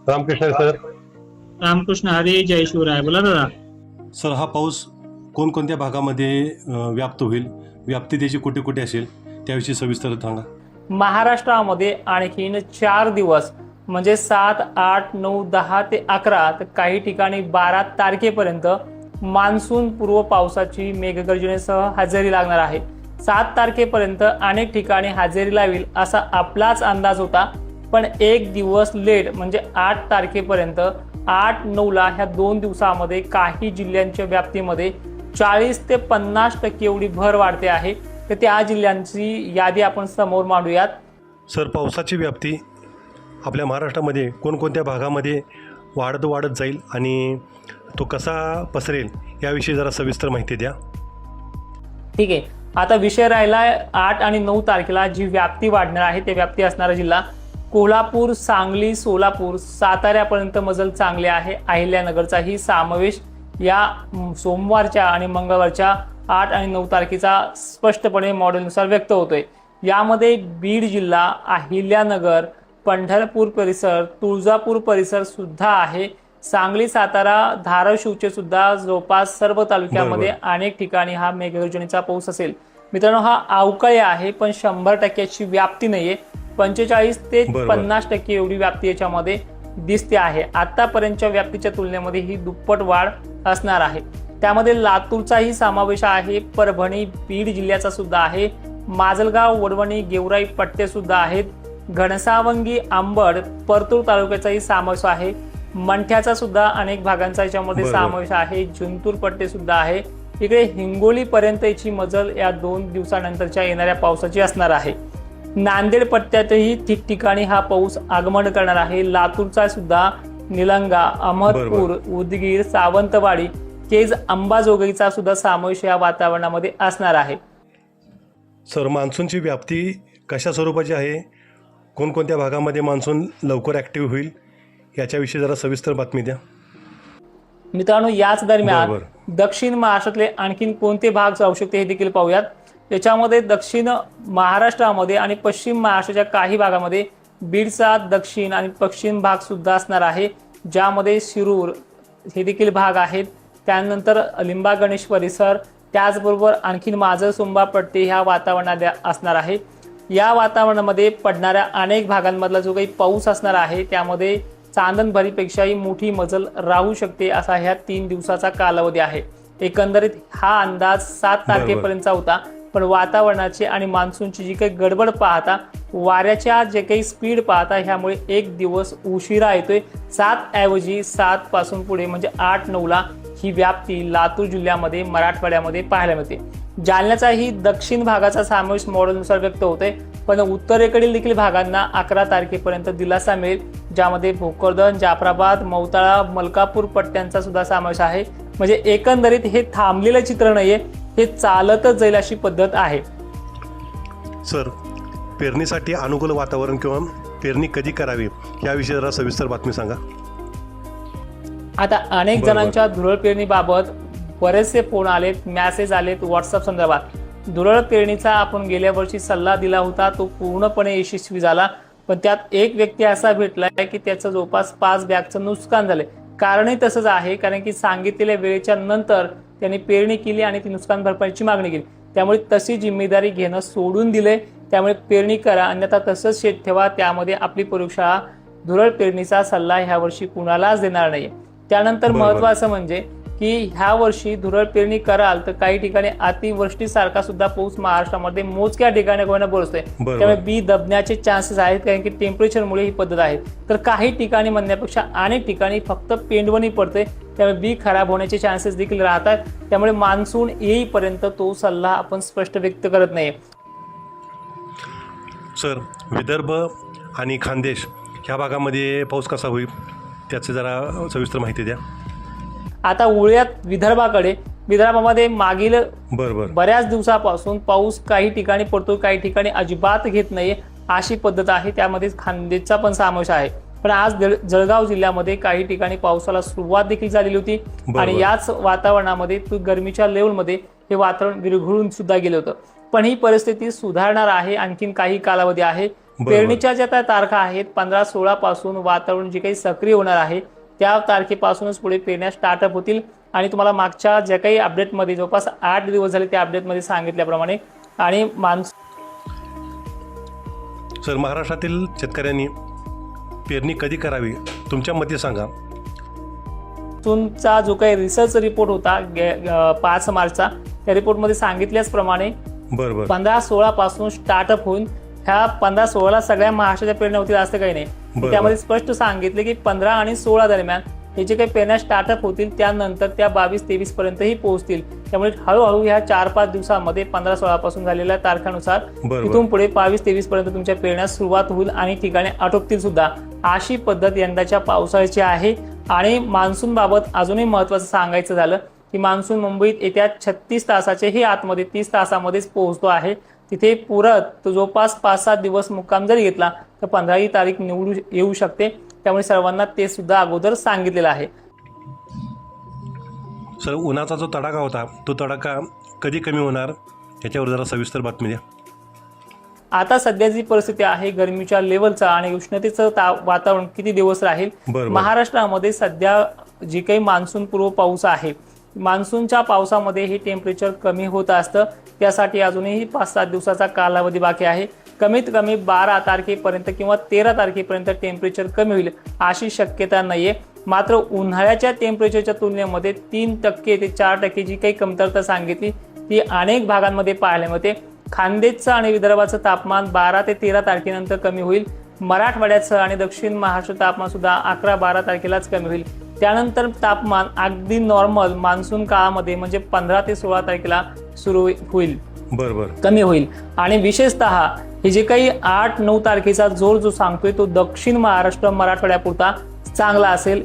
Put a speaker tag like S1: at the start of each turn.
S1: Ramakrishna sir.
S2: Ramakrishna Hari, जय शिवराय. बोला दादा.
S3: Sir, हा पाऊस कोणकोणत्या भागामध्ये व्याप्त होईल, व्याप्ती त्याची कुठे कुठे असेल त्याविषयी सविस्तर सांगा.
S4: महाराष्ट्रामध्ये आणखीन 4 दिवस म्हणजे 7, 8, 9, 10 ते 11 तर काही ठिकाणी 12 तारखेपर्यंत मान्सून पूर्व पावसाची मेघगर्जनेसह हजेरी लागणार आहे. 7 तारखेपर्यंत अनेक ठिकाणी हजेरी लावेल असा आपलाच अंदाज होता, पण एक दिवस लेट म्हणजे 8 तारखेपर्यंत 8-9ला ह्या 2 दिवसामध्ये काही जिल्ह्यांच्या व्याप्तीमध्ये 40 ते 50% एवढी भर वाढते आहे. तर त्या जिल्ह्यांची यादी आपण समोर मांडूयात.
S3: सर, पावसाची व्याप्ती आपल्या महाराष्ट्रामध्ये कोणकोणत्या भागामध्ये वाढत जाईल आणि तो कसा पसरेल याविषयी जरा सविस्तर माहिती द्या.
S4: ठीक आहे, आता विषय राहिला 8 आणि 9 तारखेला जी व्याप्ती वाढणार आहे ते व्याप्ती असणारा जिल्हा कोल्हापूर, सांगली, सोलापूर, साताऱ्यापर्यंत मजल चांगले आहे. अहिल्यानगरचाही समावेश या सोमवारच्या आणि मंगळवारच्या 8 आणि 9 तारखेचा स्पष्टपणे मॉडेलनुसार व्यक्त होतोय. यामध्ये बीड जिल्हा, अहिल्यानगर, पंढरपूर परिसर, तुळजापूर परिसर सुद्धा आहे. सांगली, सातारा, धाराशिवचे सुद्धा जवळपास सर्व तालुक्यामध्ये अनेक ठिकाणी हा मेघगर्जनेचा पाऊस असेल. मित्रांनो, हा अवकाळी आहे, पण 100%ची व्याप्ती नाहीये. 45 ते 50% एवढी व्याप्ती याच्यामध्ये दिसते आहे. आतापर्यंतच्या व्याप्तीच्या तुलनेमध्ये ही दुप्पट वाढ असणार आहे. त्यामध्ये लातूरचाही समावेश आहे, परभणी, बीड जिल्ह्याचा सुद्धा आहे, माजलगाव, वडवणी, गेवराई पट्टे सुद्धा आहेत, घनसावंगी, आंबड, परतूर तालुक्याचाही समावेश आहे, मंठ्याचा सुद्धा अनेक भागांचा याच्यामध्ये समावेश आहे, जिंतूर पट्टे सुद्धा आहे. इकडे हिंगोली पर्यंत याची मजल या 2 दिवसानंतरच्या येणाऱ्या पावसाची असणार आहे. नांदेड पट्ट्यातही ठिकठिकाणी हा पाऊस आगमन करणार आहे. लातूरचा सुद्धा निलंगा, अहमदपूर, उदगीर, सावंतवाडी, केज, अंबाजोगाईचा सुद्धा समावेश या वातावरणामध्ये असणार आहे.
S3: सर, मान्सूनची व्याप्ती कशा स्वरूपाची आहे, कोणकोणत्या भागामध्ये मान्सून लवकर ॲक्टिव्ह होईल याच्याविषयी जरा सविस्तर बातमी द्या.
S4: मित्रांनो, याच दरम्यान दक्षिण महाराष्ट्रातले आणखीन कोणते भाग जाऊ शकते हे देखील पाहूयात. त्याच्यामध्ये दक्षिण महाराष्ट्रामध्ये आणि पश्चिम महाराष्ट्राच्या काही भागामध्ये बीडचा दक्षिण आणि पश्चिम भाग सुद्धा असणार आहे, ज्यामध्ये शिरूर हे देखील भाग आहेत. त्यानंतर लिंबा गणेश परिसर, त्याचबरोबर आणखीन माजल, सुंबा पट्टी ह्या वातावरणात असणार आहे. या वातावरणामध्ये पडणाऱ्या अनेक भागांमधला जो काही पाऊस असणार आहे त्यामध्ये चांदणभरीपेक्षाही मोठी मजल राहू शकते असा ह्या 3 दिवसाचा कालावधी आहे. एकंदरीत हा अंदाज 7 तारखेपर्यंतचा होता, पण वातावरणाचे आणि मान्सूनची जी काही गडबड पाहता, वाऱ्याच्या जे काही स्पीड पाहता, ह्यामुळे एक दिवस उशिरा येतोय. 7 ऐवजी 7 पासून पुढे म्हणजे 8-9ला ही व्याप्ती लातूर जिल्ह्यामध्ये, मराठवाड्यामध्ये पाहायला मिळते. जालन्याचाही दक्षिण भागाचा समावेश मॉडेलनुसार व्यक्त होतोय, पण उत्तरेकडील देखील भागांना 11 तारखेपर्यंत दिलासा मिळेल, ज्यामध्ये भोकरदन, जाफराबाद, मौताळा, मलकापूर पट्ट्यांचा सुद्धा समावेश आहे. म्हणजे एकंदरीत हे थांबलेलं चित्र नाहीये, हे चालतच जाईल अशी पद्धत आहे.
S3: सर, पेरणीसाठी अनुकूल वातावरण किंवा पेरणी कधी करावी याविषयी जरा सविस्तर बातमी सांगा.
S4: आता अनेक जणांच्या धुरळ पेरणीबाबत बरेचसे फोन आलेत, मेसेज आलेत व्हॉट्सअप संदर्भात. धुरळ पेरणीचा आपण गेल्या वर्षी सल्ला दिला होता, तो पूर्णपणे यशस्वी झाला, पण त्यात एक व्यक्ती असा भेटलाय की त्याचं जवळपास 5 बॅगचं नुकसान झालंय. कारणही तसंच आहे, कारण की सांगितलेल्या वेळेच्या नंतर त्यांनी पेरणी केली आणि ती नुकसान भरपाईची मागणी केली. त्यामुळे तशी जिम्मेदारी घेणं सोडून दिले. त्यामुळे पेरणी करा, अन्यथा तसंच शेत ठेवा. त्यामध्ये आपली प्रयोगशाळा धुरळ पेरणीचा सल्ला ह्या वर्षी कुणालाच देणार नाही. त्यानंतर महत्त्वाचं म्हणजे की ह्या वर्षी धुरळ पेरणी कराल तर काही ठिकाणी अतिवृष्टीसारखा सुद्धा पाऊस महाराष्ट्रामध्ये मोजक्या ठिकाणी होणं बरोबर. त्यामुळे बी दबण्याचे चान्सेस आहेत, कारण की टेम्परेचरमुळे ही पद्धत आहे. तर काही ठिकाणी म्हणण्यापेक्षा अनेक ठिकाणी फक्त पेंडवणी पडते, त्यामुळे बी खराब होण्याचे चान्सेस देखील राहतात. त्यामुळे मान्सून येईपर्यंत तो सल्ला आपण स्पष्ट व्यक्त करत नाही.
S3: सर, विदर्भ आणि खानदेश ह्या भागामध्ये पाऊस कसा होईल त्याची जरा सविस्तर माहिती द्या.
S4: आता वळूयात विदर्भामध्ये मागील बऱ्याच दिवसापासून पाऊस काही ठिकाणी पडतो, काही ठिकाणी अजिबात घेत नाहीये अशी पद्धत आहे. त्यामध्ये खानदेशचा पण समावेश आहे. पण आज जळगाव जिल्ह्यामध्ये काही ठिकाणी पावसाला सुरुवात देखील झालेली होती आणि याच वातावरणामध्ये गरमीच्या लेवलमध्ये हे वातावरण विरघळून सुद्धा गेलं होतं. पण ही परिस्थिती सुधारणार आहे, आणखीन काही कालावधी आहे. पेरणीच्या ज्या त्या तारखा आहेत 15-16 पासून वातावरण जे काही सक्रिय होणार आहे त्या तारखेपासूनच पुढे पेरण्या स्टार्टअप होतील. आणि तुम्हाला मागच्या ज्या काही अपडेटमध्ये जवळपास 8 दिवस झाले त्या अपडेटमध्ये सांगितल्याप्रमाणे आणि
S3: सर, महाराष्ट्रातील शेतकऱ्यांनी पेरणी कधी करावी तुमच्या मते सांगा.
S4: मान्सूनचा जो काही रिसर्च रिपोर्ट होता 5 मार्चचा, त्या रिपोर्टमध्ये सांगितल्याप्रमाणे
S3: बरोबर
S4: 15-16 पासून स्टार्टअप होऊन ह्या 15-16 सगळ्या महाराष्ट्राच्या पेरण्या होतील असं काही नाही. त्यामध्ये स्पष्ट सांगितले की 15 आणि 16 दरम्यान हे जे काही पेरण्या स्टार्टअप होतील त्यानंतर त्या 22-23 पर्यंतही पोहोचतील. त्यामुळे हळूहळू ह्या 4-5 दिवसामध्ये 15-16 पासून झालेल्या तारखानुसार तिथून पुढे 22-23 पर्यंत तुमच्या पेरण्या सुरुवात होईल आणि ठिकाणी आटोपतील सुद्धा. अशी पद्धत यंदाच्या पावसाळ्याची आहे. आणि मान्सून बाबत अजूनही महत्त्वाचं सांगायचं झालं की मान्सून मुंबईत येत्या 36 तासाचेही आतमध्ये 30 तासामध्येच पोहोचतो आहे. तिथे पुरत तो जवळपास 5-7 दिवस मुक्काम जरी घेतला तर 15ही तारीख निवडू येऊ शकते. त्यामुळे सर्वांना ते सुद्धा अगोदर सांगितलेलं आहे.
S3: सर, उन्हाचा जो तडाखा होता तो तडाखा कधी कमी होणार याच्यावर जरा सविस्तर बातमी द्या.
S4: आता सध्या जी परिस्थिती आहे गरमीच्या लेवलचा आणि उष्णतेचं वातावरण किती दिवस राहील. महाराष्ट्रामध्ये सध्या जी काही मान्सून पूर्व पाऊस आहे, मान्सूनच्या पावसामध्ये हे टेम्परेचर कमी होत असतं. त्यासाठी अजूनही 5-7 दिवसाचा कालावधी बाकी आहे. कमीत कमी 12 तारखेपर्यंत किंवा 13 तारखेपर्यंत टेम्परेचर कमी होईल अशी शक्यता नाहीये. मात्र उन्हाळ्याच्या टेम्परेचरच्या तुलनेमध्ये 3% ते 4% जी काही कमतरता सांगितली ती अनेक भागांमध्ये पाहायला मिळते. खानदेशचं आणि विदर्भाचं तापमान 12 ते 13 तारखेनंतर कमी होईल. मराठवाड्याचं आणि दक्षिण महाराष्ट्र तापमान सुद्धा 11-12 तारखेलाच कमी होईल. त्यानंतर तापमान अगदी नॉर्मल मान्सून काळामध्ये म्हणजे 15 ते 16 तारखेला सुरू होईल, कमी होईल. आणि विशेषतः हे जे काही 8-9 तारखेचा जोर जो सांगतोय तो दक्षिण महाराष्ट्र मराठवाड्यापुरता चांगला असेल.